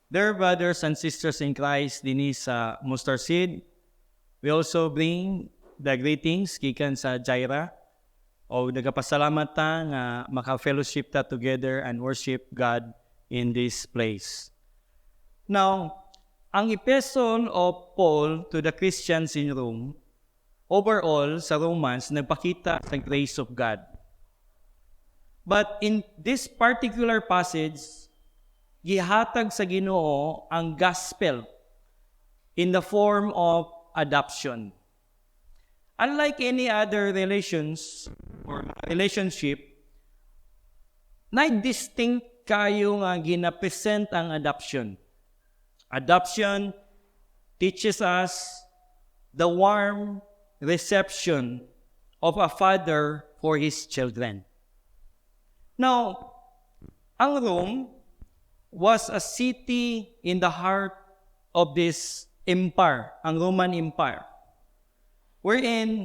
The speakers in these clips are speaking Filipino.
Dear brothers and sisters in Christ, dinhi sa Mustard Seed, we also bring the greetings gikan sa Jaira o nagapasalamat ta nga maka-fellowship ta together and worship God in this place. Now, ang epistle of Paul to the Christians in Rome, overall sa Romans, nagpakita sa grace of God. But in this particular passage, gihatag sa Ginoo ang gospel in the form of adoption. Unlike any other relations or relationship, na-distinct kayo nga gina-present ang adoption. Adoption teaches us the warm reception of a father for his children. Now, ang Rome was a city in the heart of this empire, ang Roman Empire, wherein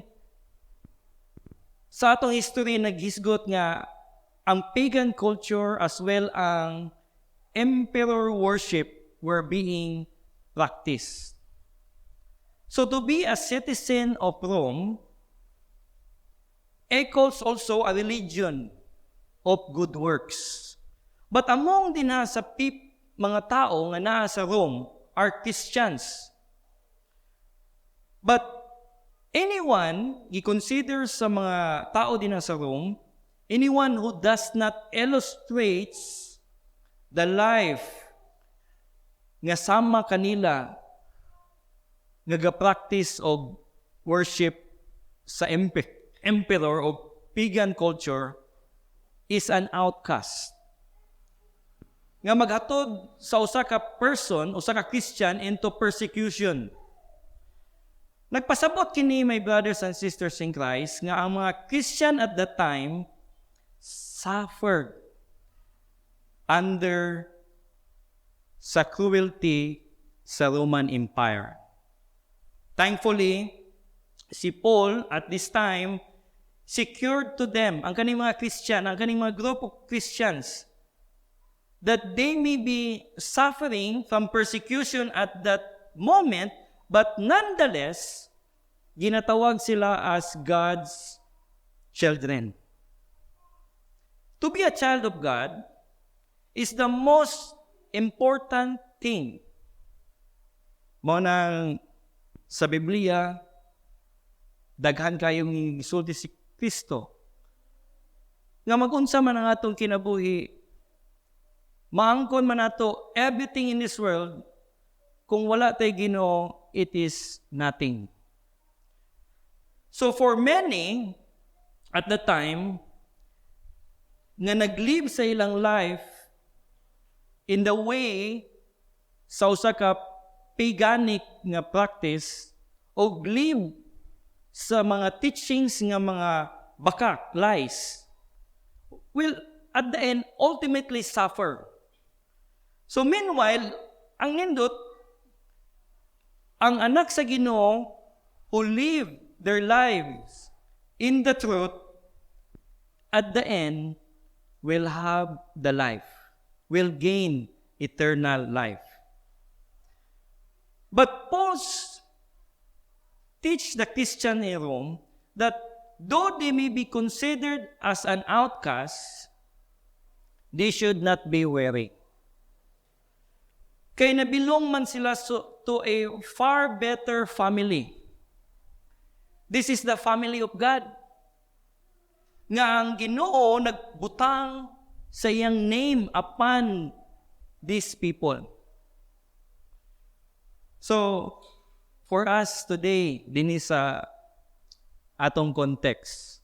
sa atong history naghisgot nga ang pagan culture as well ang emperor worship were being practiced. So to be a citizen of Rome equals also a religion of good works. But among din sa mga tao nga naa sa Rome are Christians. But anyone, i-consider sa mga tao din sa Rome, anyone who does not illustrates the life nga sama kanila nga ga-practice og worship sa emperor o pagan culture is an outcast. Nga maghatod sa usa ka person, usa ka Christian into persecution. Nagpasabot kini, my brothers and sisters in Christ, nga ang mga Christian at that time suffered under sa cruelty sa Roman Empire. Thankfully, si Paul at this time secured to them, ang kaning mga Christian, ang kaning mga group of Christians, that they may be suffering from persecution at that moment, but nonetheless, ginatawag sila as God's children. To be a child of God is the most important thing. Mo nang sa Biblia, daghan kayong gisulti si Kristo. Nga magunsa man ang atong kinabuhi, maangkon man nato everything in this world, kung wala tay Ginoo, it is nothing. So for many, at the time, nga nag-live sa ilang life in the way sa usa ka paganic nga practice o live sa mga teachings nga mga bakak, lies, will at the end ultimately suffer. So meanwhile, ang nindot, ang anak sa Ginoo who live their lives in the truth, at the end, will have the life, will gain eternal life. But Paul's teach the Christian in Rome that though they may be considered as an outcast, they should not be weary. Kaya nabilong man sila to a far better family. This is the family of God. Nga ang Ginoo nagbutang sa iyang name upon these people. So, for us today, din sa atong context,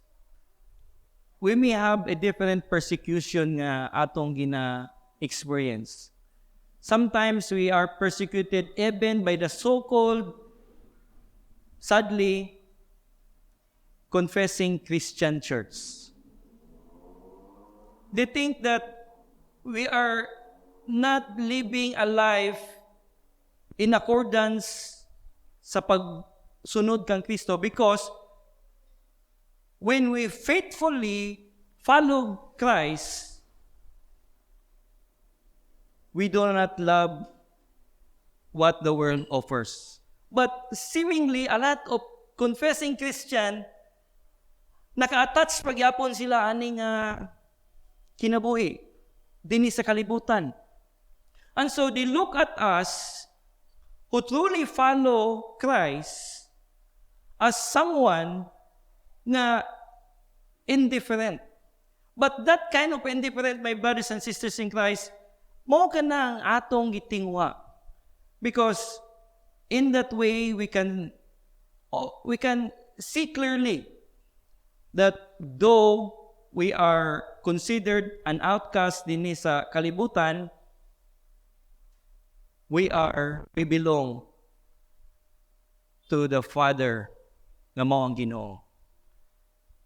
we may have a different persecution nga atong gina-experience. Sometimes we are persecuted even by the so-called, sadly, confessing Christian church. They think that we are not living a life in accordance sa pagsunod kang Kristo because when we faithfully follow Christ, we do not love what the world offers. But seemingly, a lot of confessing Christian, naka-attach pagyapon sila aning kinabuhi dinhi sa kalibutan. And so they look at us who truly follow Christ as someone na indifferent. But that kind of indifferent, my brothers and sisters in Christ, mao ka na ang atong gitingwa. Because in that way, we can see clearly that though we are considered an outcast din sa kalibutan, we belong to the Father nga mao ang Ginoo.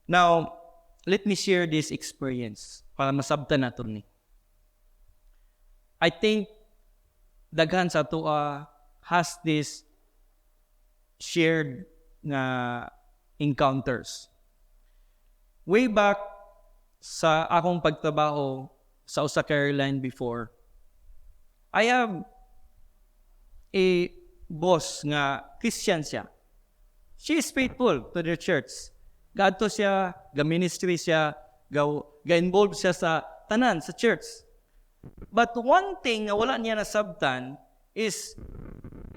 Now, let me share this experience para masabtan nato ni. I think daghan sa atoa has this shared nga encounters. Way back sa akong pagtrabaho sa usa ka airline before, I have a boss nga Christian siya. She is faithful to the church. Gadto siya, ga-ministry siya, ga-involve siya sa tanan, sa church. But one thing na wala niya nasabtan is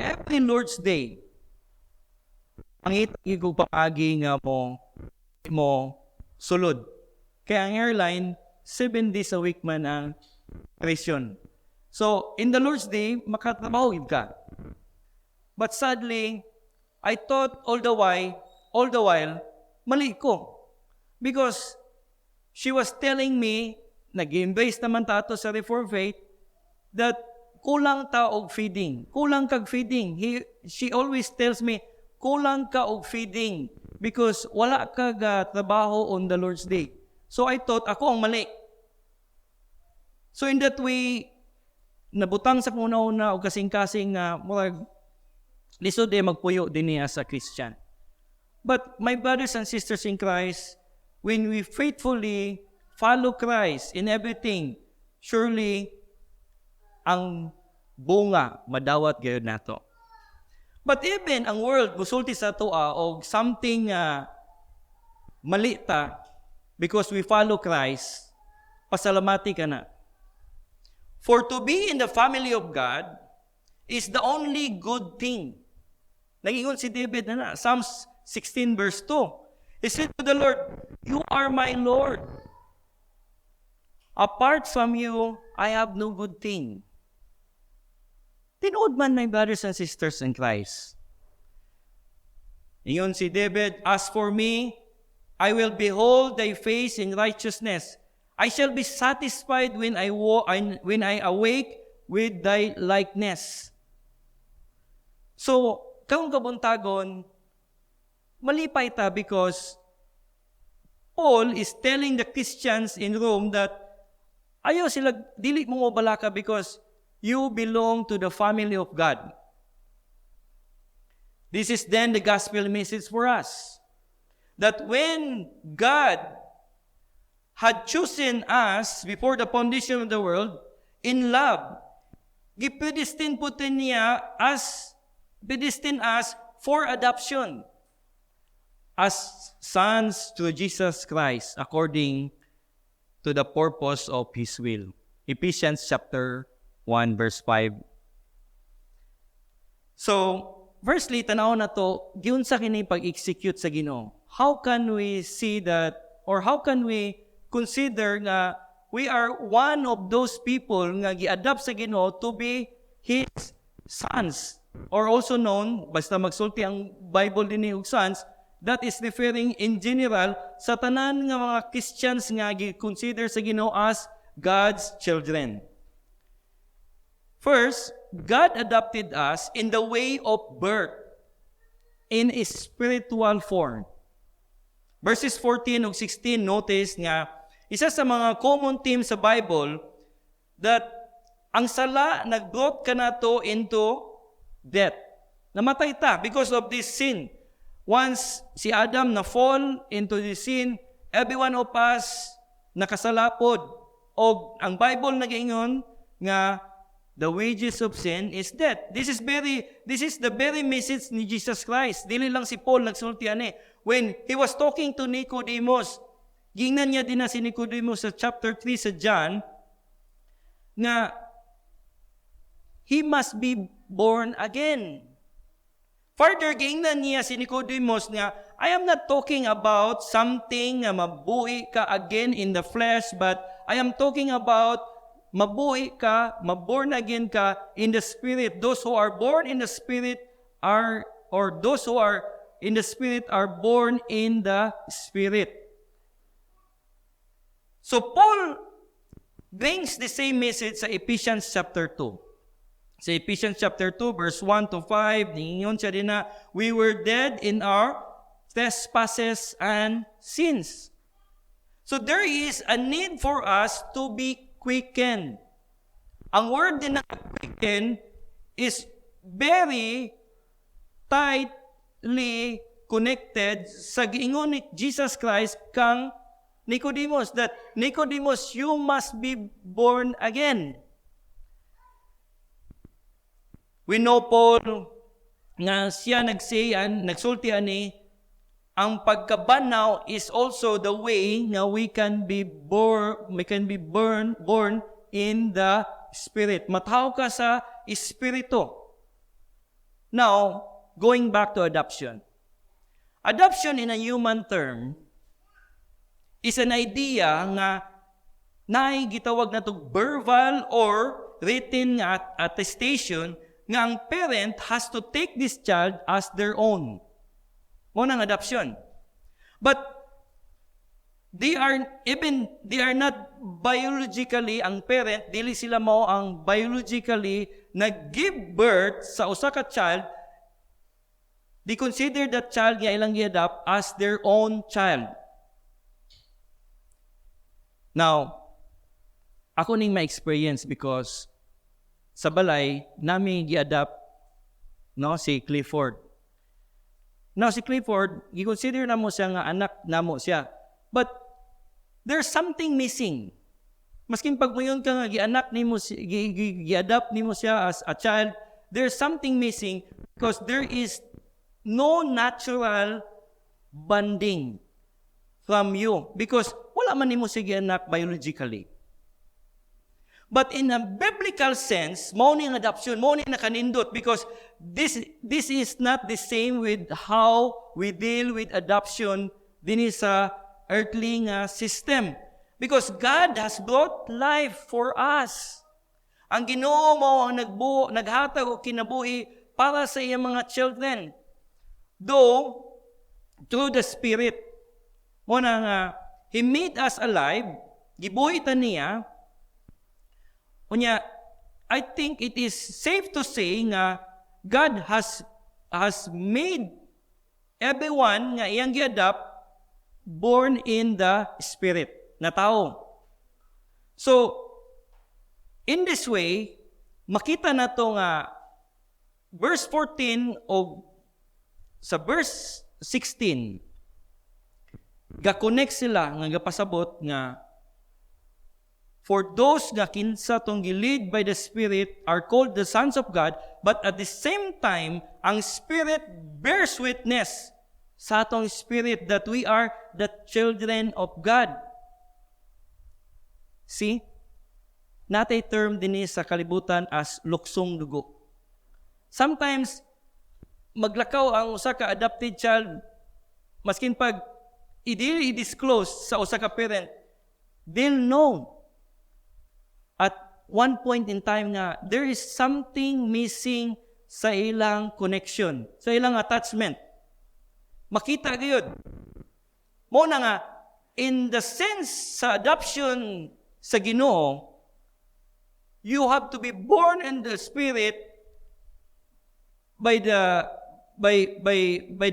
every Lord's Day, ang ko paagi nga mo sulod. Kaya ang airline, 7 days a week man ang operation. So, in the Lord's Day, makatrabaho ka. But sadly, I thought all the while, mali ko. Because she was telling me, nag-embrace naman tato sa Reformed faith, that kulang ta og feeding. Kulang kag feeding. She always tells me, kulang ka og feeding because wala kag trabaho on the Lord's Day. So I thought, ako ang mali. So in that way, nabutang sa kuna-una o kasing-kasing na lisod magpuyo din niya sa Christian. But my brothers and sisters in Christ, when we faithfully follow Christ in everything, surely ang bunga madawat gayud nato. But even ang world musulti sa toa og something malita because we follow Christ, pasalamati ka na. For to be in the family of God is the only good thing. Nag-ingon si David na Psalms 16 verse 2. He said to the Lord, "You are my Lord. Apart from you, I have no good thing." Tinood man, my brothers and sisters in Christ. Ingon si David, "As for me, I will behold thy face in righteousness. I shall be satisfied when I awake with thy likeness." So, kaong kabuntagon, malipay ta because Paul is telling the Christians in Rome that ayaw sila, dili mo balaka because you belong to the family of God. This is then the gospel message for us. That when God had chosen us before the foundation of the world, in love, gipredestined us for adoption as sons to Jesus Christ according to the purpose of His will. Ephesians chapter 1 verse 5. So, firstly, tanaw na to, giunsa kini pag-execute sa Ginoo. How can we see that, or how can we consider na we are one of those people nga gi-adopt sa Ginoo to be His sons, or also known, basta magsulti ang Bible din og sons, that is referring in general sa tanan nga mga Christians nga gi-consider sa Ginoo as God's children. First, God adopted us in the way of birth, in a spiritual form. Verses 14 ug 16, notice nga, isa sa mga common theme sa Bible, that ang sala nag-brought ka na to into death. Namatay ta because of this sin. Once si Adam na-fall into this sin, every one of us nakasalapod. O ang Bible nag-ingon nga The wages of sin is death. This is the very message ni Jesus Christ. Dili lang si Paul nagsulti ani. When he was talking to Nicodemus, gingnan niya din na si Nicodemus sa chapter 3 sa John, nga he must be born again. Further, gingnan niya si Nicodemus nga, I am not talking about something na mabuhi ka again in the flesh, but I am talking about mabuhi ka, maborn again ka in the Spirit. Those who are born in the Spirit those who are in the Spirit are born in the Spirit. So Paul brings the same message sa Ephesians chapter 2. Sa Ephesians chapter 2, verse 1 to 5, ningon siya din na, we were dead in our trespasses and sins. So there is a need for us to be quickened. Ang word din na quicken is very tightly connected sa giingon ni Jesus Christ kang Nicodemus, that Nicodemus, you must be born again. We know Paul nga siya nagsulti ani, ang pagkabanaw is also the way nga we can be born in the Spirit. Mataw ka sa Espiritu. Now, going back to adoption. Adoption in a human term is an idea nga gitawag na to verbal or written attestation nga ang parent has to take this child as their own. Unang adoption. But they are not biologically, ang parent, dili sila mo ang biologically nag-give birth sa usa ka child. They consider that child nga ilang gi-adopt as their own child. Now, ako ning ma-experience because sa balay, namin gi-adopt si Clifford. Now, si Clifford, i-consider na mo siya nga anak na mo siya. But, there's something missing. Maskin pag mayon ka nga, gi-adopt ni mo siya as a child, there's something missing because there is no natural bonding from you. Because, wala man ni mo siya gi-anak biologically. But in a biblical sense, mao ni ang adoption, mao ni nakanindot because this is not the same with how we deal with adoption din sa earthly system. Because God has brought life for us. Ang Ginoo mao ang naghatag og kinabuhi para sa iyang mga children. Though through the Spirit, mo na nga He made us alive, gibuhi ta niya. Unya, I think it is safe to say nga God has made everyone nga iyang gi-adopt born in the Spirit na tao. So, in this way, makita na to nga verse 14 o sa verse 16, ga-connect sila nga gapasabot nga for those nga kinsa tong gilid by the Spirit are called the sons of God, but at the same time, ang Spirit bears witness sa atong spirit that we are the children of God. See? Natay term din sa kalibutan as luksong dugo. Sometimes, maglakaw ang usa ka adopted child, maskin pag i-disclose sa usa ka parent, they'll know at one point in time nga, there is something missing sa ilang connection, sa ilang attachment. Makita gayud. Mo na nga, in the sense sa adoption sa Ginoo, you have to be born in the Spirit by the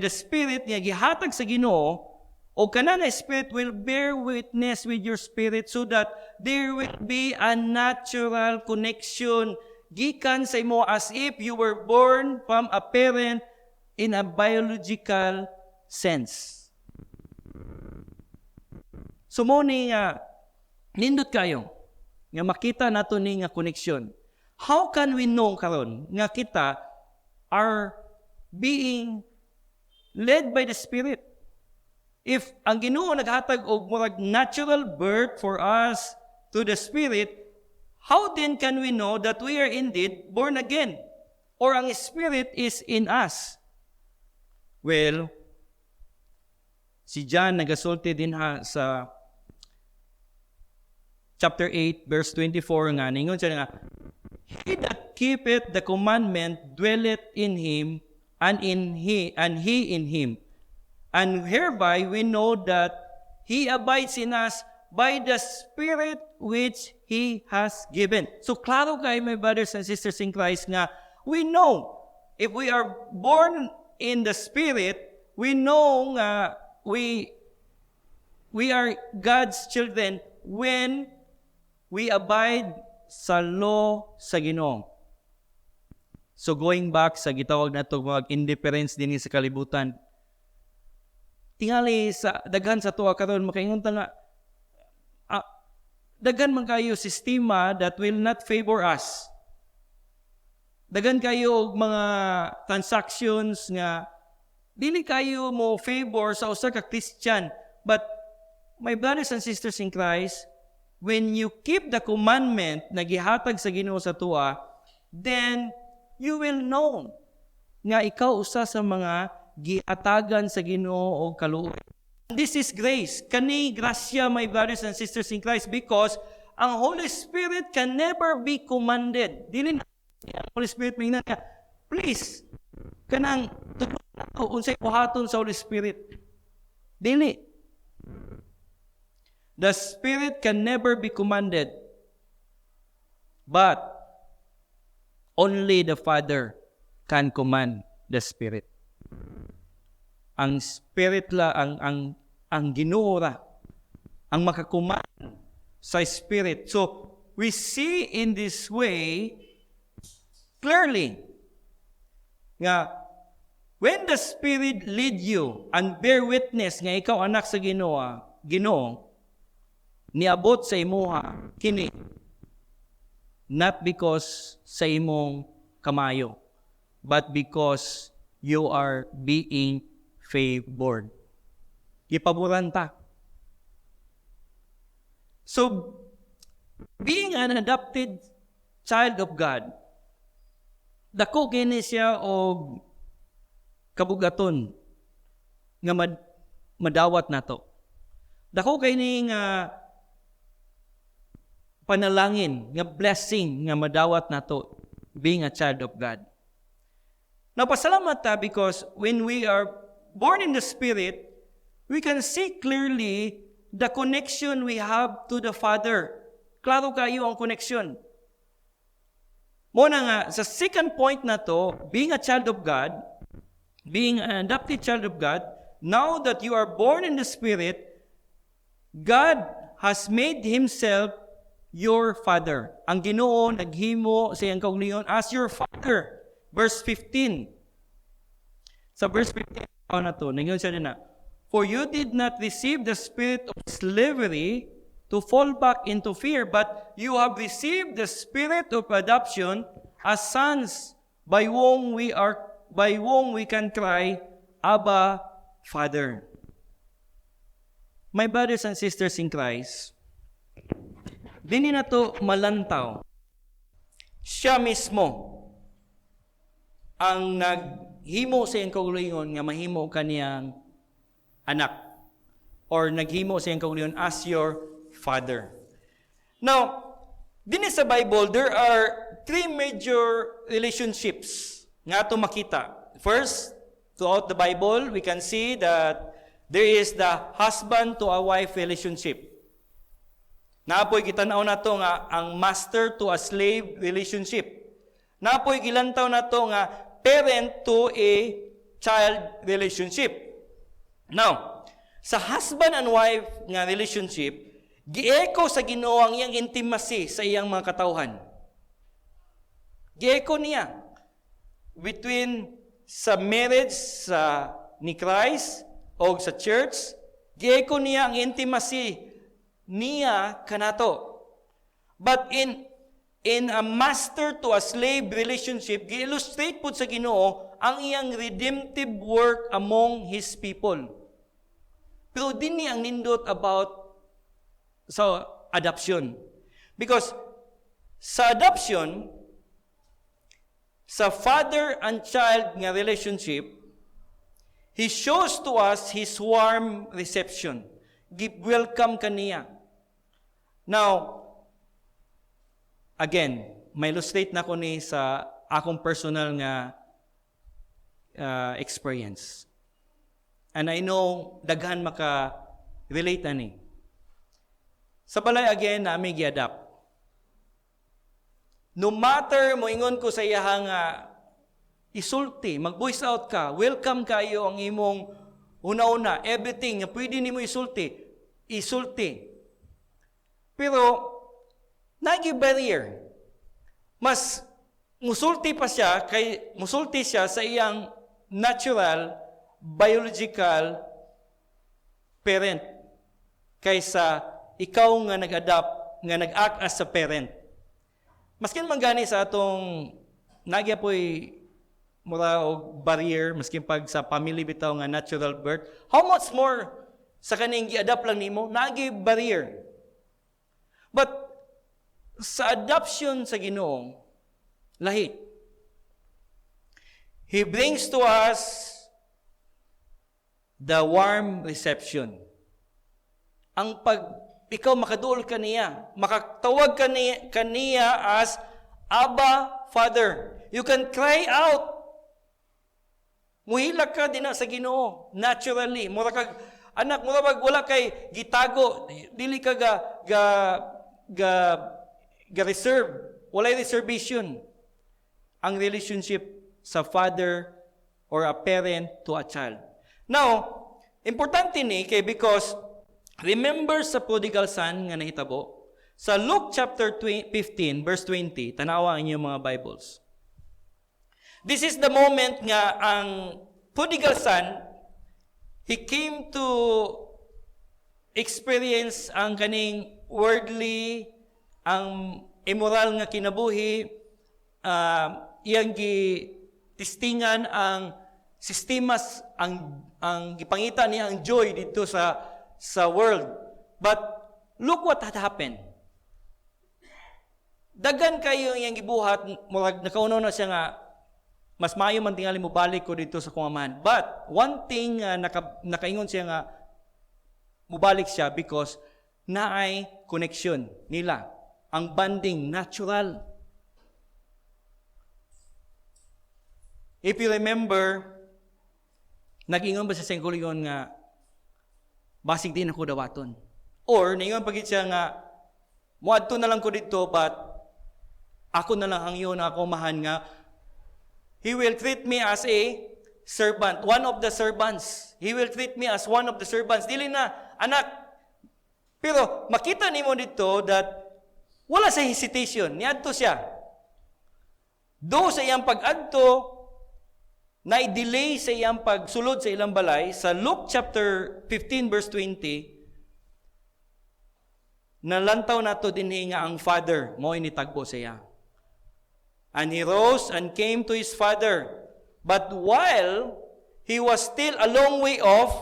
Spirit nga gihatag sa Ginoo. O kanang Spirit will bear witness with your spirit so that there will be a natural connection gikan sa imo as if you were born from a parent in a biological sense. So mo ni nindot kayo nga makita nato ni nga connection. how can we know karon nga kita are being led by the Spirit? If ang Ginoo naghatag og murag natural birth for us to the Spirit, how then can we know that we are indeed born again? Or ang Spirit is in us? Well, si John nagasulti din sa chapter 8, verse 24 nga, ningon siya nga, He that keepeth the commandment dwelleth in him, and he in him. And hereby we know that he abides in us by the Spirit which he has given. So klaro kay my brothers and sisters in Christ nga, we know, if we are born in the Spirit, we know nga we are God's children when we abide sa law sa Ginoo. So going back sa gitawag nato mga indifference dinhi sa kalibutan, tingali sa daghan sa tuwa karon makaingon ta nga daghan man kayo sistema that will not favor us. Daghan kayo og mga transactions nga dili kayo mo favor sa usa ka Christian. But my brothers and sisters in Christ, when you keep the commandment na gihatag sa Ginoo sa tuwa, then you will know nga ikaw usa sa mga giatagan sa Ginoo og kaluoy. This is grace. Kani grasya, my brothers and sisters in Christ, because ang Holy Spirit can never be commanded. Dili na ang Holy Spirit may nga, please, kanang tudlo na ako unsay buhaton sa Holy Spirit. Dili. The Spirit can never be commanded, but only the Father can command the Spirit. Ang Spirit la, ang Ginoo ra, ang makakuman sa Spirit. So, we see in this way clearly nga when the Spirit lead you and bear witness nga ikaw anak sa Ginoo, niabot sa imuha kini not because sa imong kamayo, but because you are being favored. Ipaboran ta. So, being an adopted child of God, dako kini siya og kabugaton nga madawat nato. Dako kini nga panalangin, nga blessing nga madawat nato being a child of God. Napasalamat ta because when we are born in the Spirit, we can see clearly the connection we have to the Father. Klaro kayo ang connection. Muna nga, sa second point na to, being a child of God, being an adopted child of God, now that you are born in the Spirit, God has made Himself your Father. Ang Ginoo naghimo sa iyang kaugalingon as your Father. Verse 15. Sa verse 15 na to, nangyon siya din na, for you did not receive the spirit of slavery to fall back into fear, but you have received the spirit of adoption as sons, by whom we can cry, Abba, Father. My brothers and sisters in Christ, dini na to malantaw. Siya mismo ang naghimo sa iyang kaugalingon nga mahimo kaniyang anak, or naghimo sa iyang kaugalingon as your Father. Now, din sa Bible, there are three major relationships nga ito makita. First, throughout the Bible, we can see that there is the husband to a wife relationship. Naapoy kitanaw na to nga ang master to a slave relationship. Naapoy gilantaw na to nga parent to a child relationship. Now, sa husband and wife nga relationship, gi-echo sa Ginoo ang iyang intimacy sa iyang mga katawhan. Gi-echo niya between sa marriage ni Christ o sa church, gi-echo niya ang intimacy niya kanato. But in in a master to a slave relationship, gi-illustrate po sa Ginoo ang iyang redemptive work among His people. Pero din ang nindot about sa adoption. Because sa adoption, sa father and child nga relationship, He shows to us His warm reception. Give welcome kaniya. Now, again, may illustrate na ko ni sa akong personal nga experience. And I know, daghan maka-relate na ni. Sa balay again, nami gi-adapt. No matter mo ingon ko sa iya nga isulti, mag-voice out ka, welcome kayo ang imong una-una, everything nga pwede nimo isulti. Pero nagi barrier. Mas musulti pa siya musulti siya sa iyang natural biological parent kaysa ikaw nga nag-adapt, nga nag-act as a parent. Maskin man gani sa atong nagya po'y mura og barrier, maskin pag sa family bitaw nga natural birth, how much more sa kaning gi-adapt lang nimo, nagi barrier. But sa adoption sa Ginoo, lahi. He brings to us the warm reception. Ang ikaw makaduol kaniya, makatawag kaniya as Abba, Father. You can cry out. Muhila ka din sa Ginoo naturally. Mura kag anak, mura pag wala kay gitago, dili ka ga reserve. Walay reservation. Ang relationship sa father or a parent to a child. Now, importante ni kay because remember sa prodigal son nga nahitabo sa Luke chapter 15 verse 20, tanawa ang inyong mga Bibles. This is the moment nga ang prodigal son, he came to experience ang kaning worldly, ang immoral nga kinabuhi, iyang gitistingan ang sistemas, ang gipangita niya ang joy dito sa world. But look what had happened. Dagan kayo iyang gibuhat, murag nakaunaw na siya nga, mas maayo man tingali mo balik ko dito sa kumaman. But one thing nakaingon siya nga mubalik siya because naay connection nila. Ang bonding natural. If you remember, nag-ingon ba sa sengkulyon nga basig din ako dawaton. Or naingon pagit siya nga muadto na lang ko dito but ako na lang ang iyon na ako mahan nga He will treat me as a servant, one of the servants. He will treat me as one of the servants. Dili na, anak. Pero makita nimo dito that wala sa hesitation. Niadto siya. Do sa iyang pag-adto, na-delay sa iyang pagsulod sa ilang balay, sa Luke chapter 15 verse 20, nalantaw nato dinhi nga ang father mo initagbo sa iya. And he rose and came to his father. But while he was still a long way off,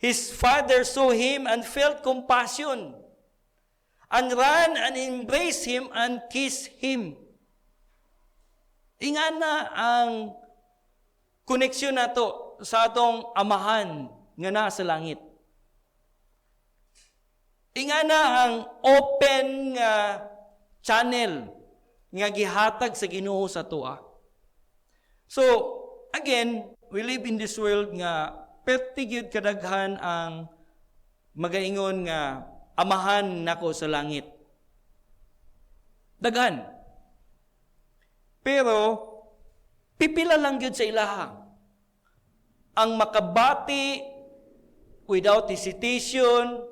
his father saw him and felt compassion, and ran and embraced him and kissed him. Ingana ang koneksyon nato sa atong amahan nga nasa langit. Ingana ang open channel nga gihatag sa Ginoo sa tuwa. So, again, we live in this world nga perti gyud kadaghan ang magaingon nga amahan nako sa langit. Daghan. Pero pipila lang gyud sa ilaha. Ang makabati without hesitation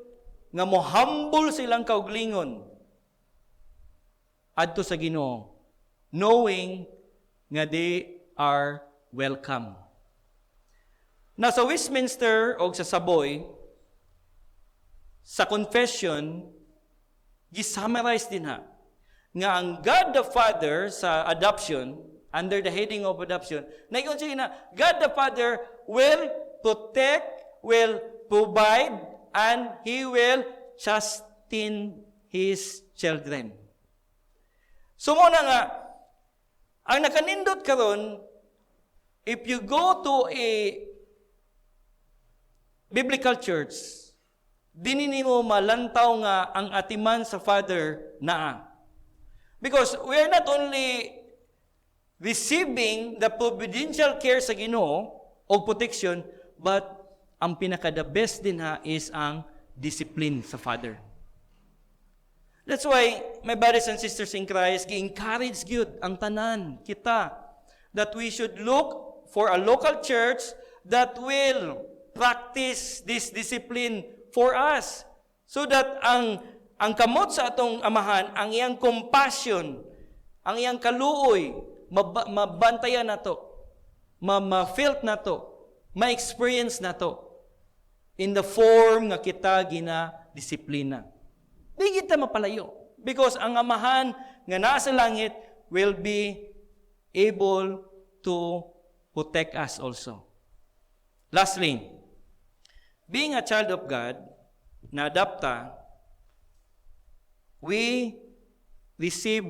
nga mo humble silang kauglingon adto sa Ginoo, knowing nga they are welcome. Na sa Westminster o sa Savoy, sa confession, gisummarize din ha. nga ang God the Father sa adoption, under the heading of adoption, naingon siya na God the Father will protect, will provide, and He will sustain His children. So muna nga, ang nakanindot karon, if you go to a biblical church, dinini mo malantaw nga ang atiman sa Father naa. Because we are not only receiving the providential care sa Ginoo o protection, but ang pinaka-the best din ha is ang discipline sa Father. That's why, my brothers and sisters in Christ, gi-encourage gyud ang tanan kita that we should look for a local church that will practice this discipline for us, so that ang kamot sa atong amahan, ang iyang compassion, ang iyang kaluoy, mabantayan na to, ma-felt na to, ma-experience na to, in the form nga kita gina-disiplina. Di kita mapalayo. Because ang amahan nga nasa langit will be able to protect us also. Lastly, being a child of God, na adapta, we receive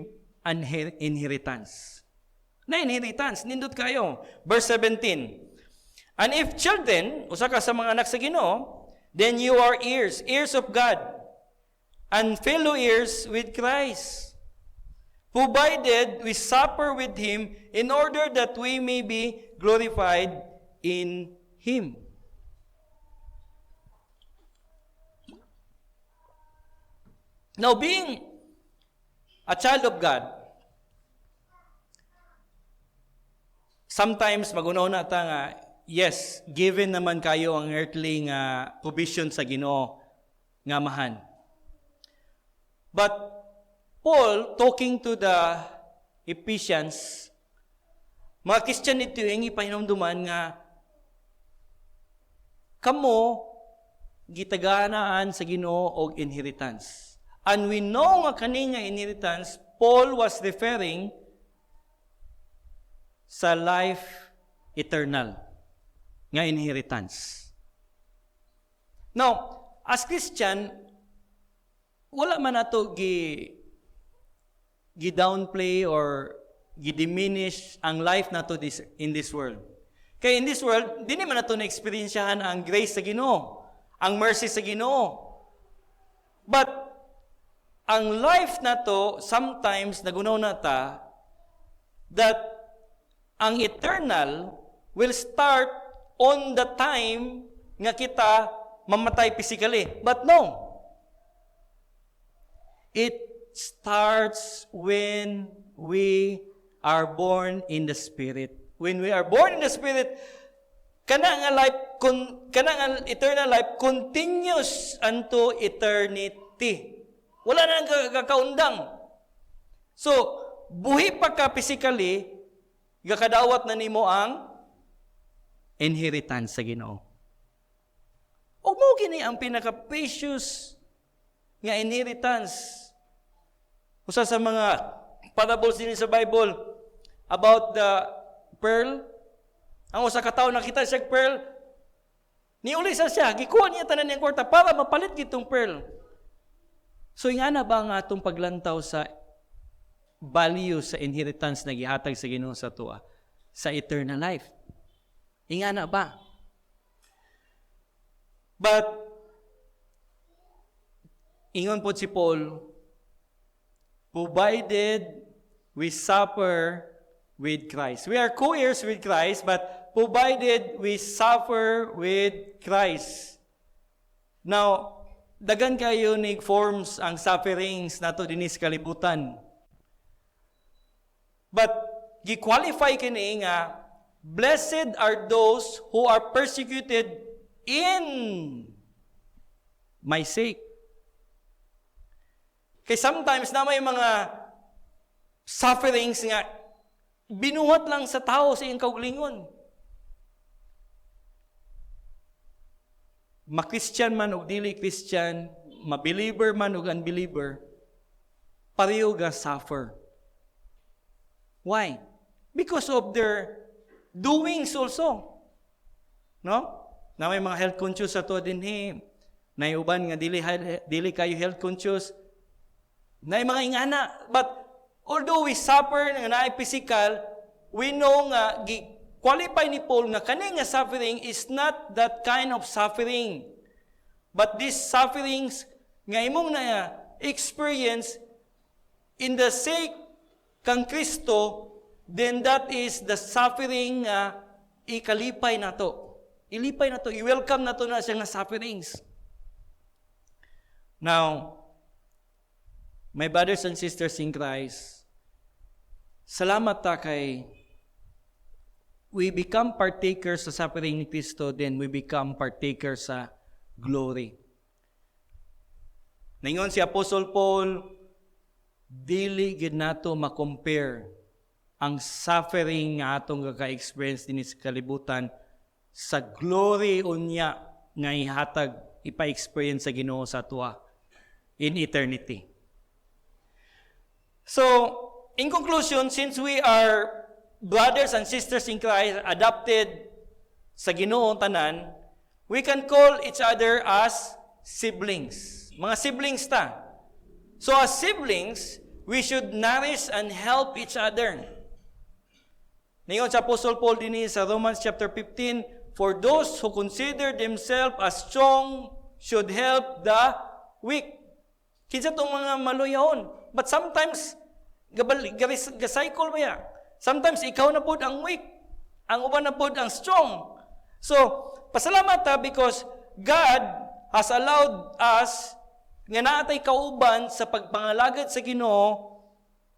an inheritance. Na inheritance, nindot kayo. Verse 17. And if children, usa ka sa mga anak sa Ginoo, then you are heirs, heirs of God, and fellow heirs with Christ, provided we suffer with Him in order that we may be glorified in Him. Now, being a child of God, sometimes magunaw na ta nga, yes, given naman kayo ang earthly nga provision sa Ginoo nga amahan. But Paul, talking to the Ephesians, mga Christian ito yung ipahinumduman nga, kamo gitaganaan sa Ginoo og inheritance. And we know nga kani nga inheritance, Paul was referring sa life eternal nga inheritance. Now, as Christian, wala man nato gi-downplay or gi-diminish ang life nato in this world. Kaya in this world, di naman nato na-experiensyahan ang grace sa Ginoo, ang mercy sa Ginoo. But ang life na to, sometimes nagunaw na ta, that ang eternal will start on the time nga kita mamatay physically. But no. It starts when we are born in the Spirit. When we are born in the Spirit, kanang eternal life continues unto eternity. Wala na kakaundang. So, buhi pa ka physically, gakadawat na nimo ang inheritance sa Ginoo. O mo gini ang pinaka-precious nga inheritance. Usa sa mga parables din sa Bible about the pearl. Ang usa ka tawo nakita siya pearl, niuli sa siya, gikuha niya tanan niyang kwarta para mapalit gitong pearl. So, nga na ba nga itong paglantaw sa value sa inheritance na gihatag sa Ginoo sa tuwa sa eternal life? Nga na ba? But, ingon po si Paul, provided we suffer with Christ. We are co-heirs with Christ, but provided we suffer with Christ. Now, dagan kayo ni forms ang sufferings nato dinis kalibutan. But gi-qualify kini nga blessed are those who are persecuted in my sake. Kay sometimes na may mga sufferings nga binuhat lang sa tao sa iyang kaugalingon. Ma-Christian man o dili Christian, ma-believer man o unbeliever, pareho ga suffer. Why? Because of their doings also. No? Na may mga health conscious ato din na uban nga dili kayo health conscious. Na mga ingana. But although we suffer nga na physical, we know nga qualify ni Paul nga kani nga suffering is not that kind of suffering. But these sufferings nga imong na experience in the sake kang Kristo, then that is the suffering ikalipay na to. Ilipay na to. I-welcome na to na siya nga sufferings. Now, my brothers and sisters in Christ, salamat ta kay we become partakers sa suffering ni Kristo, then we become partakers sa glory. Ningon si Apostle Paul, dili gid nato ma-compare ang suffering nga atong kaka-experience din sa kalibutan sa glory unya nga ihatag ipa-experience sa Ginoo sa atua in eternity. So, in conclusion, since we are brothers and sisters in Christ, adopted sa Ginoo tanan, we can call each other as siblings. Mga siblings ta. So as siblings, we should nourish and help each other. Ningon sa Apostle Paul din sa Romans chapter 15, for those who consider themselves as strong should help the weak. Kinsa tong mga maluyahon. But sometimes, gacycle ba ya? Sometimes ikaw na pod ang weak. Ang uban na pod ang strong. So, pasalamat ta because God has allowed us nga naatay kauban sa pagpangalagad sa Ginoo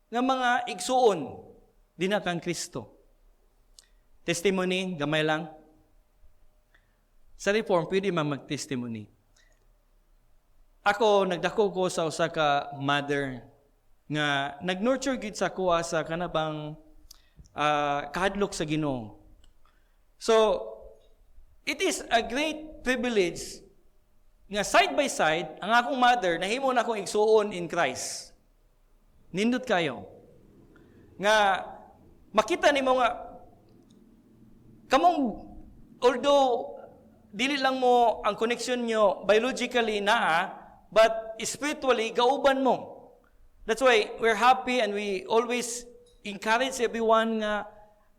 nga mga igsuon dinha kang Kristo. Testimony, gamay lang. Sa Reform, pwede mag-testimony. Ako, nagdako ko sa usa ka mother nga nag-nurture gid sa kuha sa kanabang kahadlok sa Ginoo. So, it is a great privilege nga side by side, ang akong mother, nahimo na akong igsuon in Christ. Nindot kayo. Nga, makita ni mo nga, kamong, although, dili lang mo ang connection nyo biologically but spiritually, gauban mo. That's why we're happy and we always encourage everyone nga,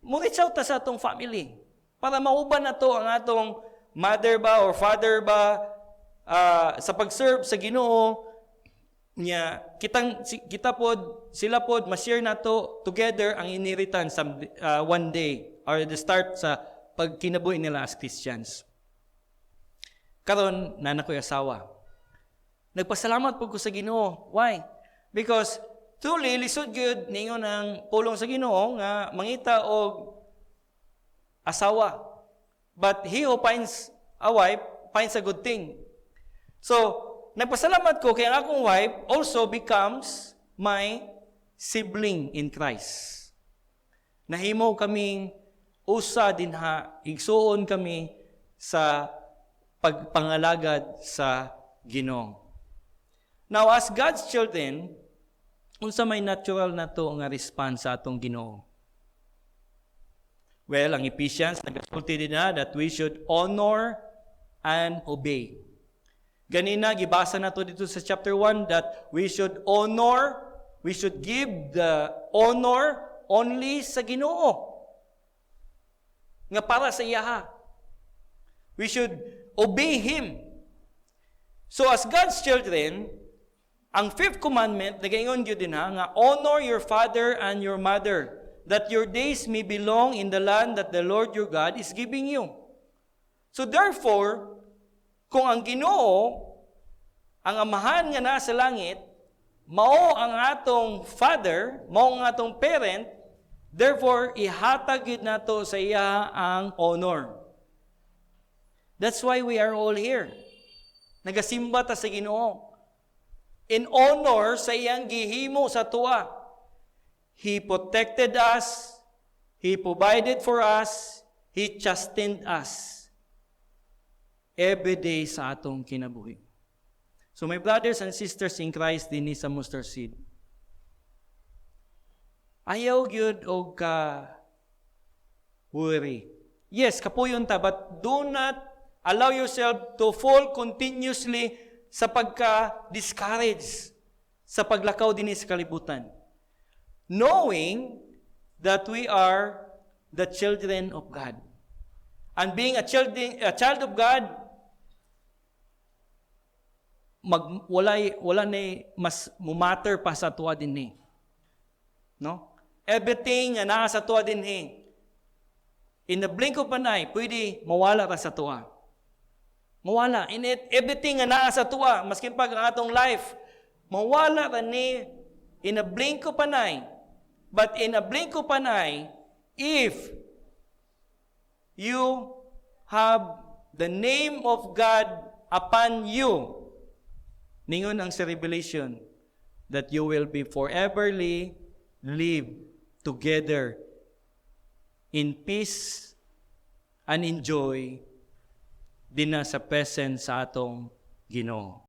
mo-reach out sa atong family. Para mauban na to ang atong mother ba or father ba sa pag-serve sa Ginoo niya kita pod sila pod ma-share na to together ang inheritance one day or the start sa pagkinabuhi nila as Christians. Karon na ko'y asawa. Nagpasalamat po ko sa Ginoo. Why? Because truly lisod gyud ningon ang pulong sa Ginoo nga mangita og asawa. But he who finds a wife finds a good thing. So, nagpasalamat ko kaya ang akong wife also becomes my sibling in Christ. Nahimo kaming usa dinha, igsuon kami sa pagpangalagad sa Ginoo. Now, as God's children, unsa may natural na to nga response sa atong Ginoo? Well, ang Ephesians, nagasulti din na that we should honor and obey. Ganina, gibasa na to dito sa chapter 1 that we should honor, we should give the honor only sa Ginoo. Nga para sa iyaha. We should obey Him. So as God's children, ang fifth commandment, nagaingon yun din nga honor your father and your mother, that your days may belong in the land that the Lord your God is giving you. So therefore, kung ang Ginoo, ang amahan nga nasa langit, mao ang atong father, mao ang atong parent, therefore, ihatag yun nato sa iya ang honor. That's why we are all here. Nagasimba ta sa Ginoo. In honor sa iyang gihimo sa tuwa. He protected us. He provided for us. He chastened us. Every day sa atong kinabuhi. So my brothers and sisters in Christ, din sa mustard seed. Ayaw gyud og ka worry. Yes, kapuyon ta, but do not allow yourself to fall continuously sa pagka-discourage sa paglakaw din sa kalibutan. Knowing that we are the children of God. And being a child of God, wala na mas mumatter pa sa tuwa din ni. No? Everything na naa sa tuwa din ni. In the blink of an eye, pwede mawala ra sa tuwa. Mawala. Everything na naa sa tuwa, maskin pag ang atong life, mawala ra ni in a blink of an eye. But in a blink of an eye, if you have the name of God upon you, ningon ang sa Revelation, that you will be foreverly live together in peace and in joy din na sa presence sa atong Ginoo.